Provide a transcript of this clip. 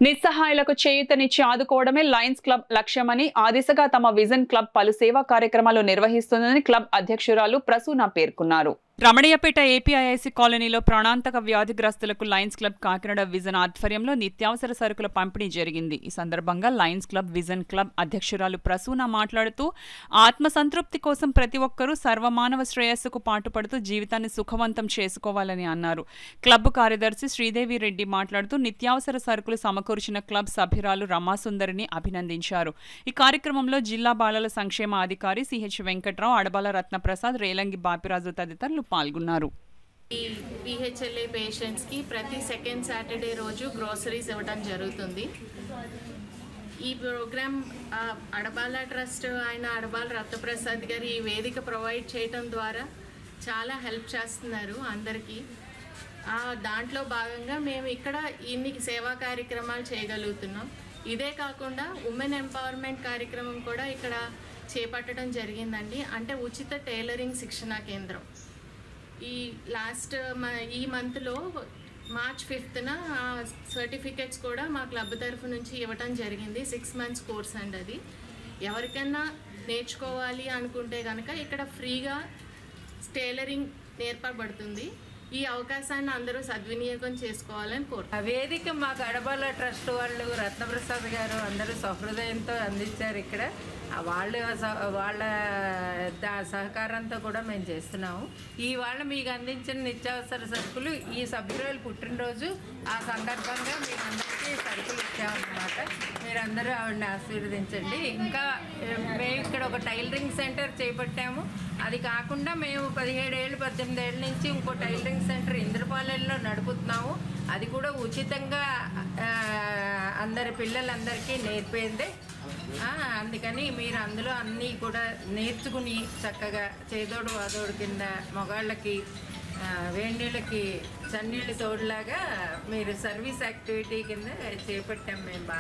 నిస్సహాయులకు చేయూతనిచ్చి ఆదుకోవడమే Lions club లక్ష్యమని ఆ దిశగా తమ విజన్ క్లబ్ పలు సేవా కార్యక్రమాలు నిర్వహిస్తుందని క్లబ్ అధ్యక్షురాలు ప్రసూన పేర్కొన్నారు. రమణయ్యపేట ఏపీఐఐసి కాలనీలో ప్రాణాంతక వ్యాధిగ్రస్తులకు లయన్స్ క్లబ్ కాకినాడ విజన్ ఆధ్వర్యంలో నిత్యావసర సరుకుల పంపిణీ జరిగింది. ఈ సందర్భంగా లయన్స్ క్లబ్ విజన్ క్లబ్ అధ్యక్షురాలు ప్రసూన మాట్లాడుతూ ఆత్మసంతృప్తి కోసం ప్రతి ఒక్కరూ సర్వమానవ శ్రేయస్సుకు పాటుపడుతూ జీవితాన్ని సుఖవంతం చేసుకోవాలని అన్నారు. క్లబ్ కార్యదర్శి శ్రీదేవి రెడ్డి మాట్లాడుతూ నిత్యావసర సరుకులు సమకూర్చిన క్లబ్ సభ్యురాలు రమాసుందరిని అభినందించారు. ఈ కార్యక్రమంలో జిల్లా బాలల సంక్షేమ అధికారి సిహెచ్ వెంకట్రావు, అడబాల రత్నప్రసాద్, రేలంగి బాపిరాజు తదితరులు పాల్గొన్నారు. ఈ పిహెచ్ఎల్ఏ పేషెంట్స్కి ప్రతి సెకండ్ సాటర్డే రోజు గ్రోసరీస్ ఇవ్వడం జరుగుతుంది. ఈ ప్రోగ్రామ్ అడబాల ట్రస్ట్ ఆయన అడబాల రత్నప్రసాద్ గారు ఈ వేదిక ప్రొవైడ్ చేయడం ద్వారా చాలా హెల్ప్ చేస్తున్నారు అందరికీ. దాంట్లో భాగంగా మేము ఇక్కడ ఇన్ని సేవా కార్యక్రమాలు చేయగలుగుతున్నాం. ఇదే కాకుండా ఉమెన్ ఎంపవర్మెంట్ కార్యక్రమం కూడా ఇక్కడ చేపట్టడం జరిగిందండి. అంటే ఉచిత టైలరింగ్ శిక్షణా కేంద్రం ఈ మంత్లో మార్చ్ 5న సర్టిఫికెట్స్ కూడా మా క్లబ్ తరఫు నుంచి ఇవ్వటం జరిగింది. 6 months కోర్స్ అండి. అది ఎవరికైనా నేర్చుకోవాలి అనుకుంటే కనుక ఇక్కడ ఫ్రీగా టైలరింగ్ నేర్పబడుతుంది. ఈ అవకాశాన్ని అందరూ సద్వినియోగం చేసుకోవాలని కోరుతున్నాను. వేదిక మాకు అడబాల ట్రస్ట్ వాళ్ళు రత్నప్రసాద్ గారు అందరూ సహృదయంతో అందించారు. ఇక్కడ వాళ్ళ సహకారంతో కూడా మేము చేస్తున్నాము. ఇవాళ మీకు అందించిన నిత్యావసర సరుకులు ఈ సభ్యురాలు పుట్టినరోజు ఆ సందర్భంగా మీకు అందరికీ సరుకులు ఇచ్చామన్నమాట. మీరందరూ ఆవిడని ఆశీర్వదించండి. ఇంకా మేము ఇక్కడ ఒక టైలరింగ్ సెంటర్ చేపట్టాము. అది కాకుండా మేము 17 ఏళ్ళు 18 ఏళ్ళ నుంచి ఇంకో టైలరింగ్ సెంటర్ ఇంద్రపాలెంలో నడుపుతున్నాము. అది కూడా ఉచితంగా అందరి పిల్లలందరికీ నేర్పేదే. అందుకని మీరు అందులో అన్నీ కూడా నేర్చుకుని చక్కగా చేదోడు వాదోడు కింద మగాళ్ళకి వేడినీళ్ళకి చన్నీళ్ళు తోడులాగా మీరు సర్వీస్ యాక్టివిటీ కింద చేపట్టాం మేము బాగా.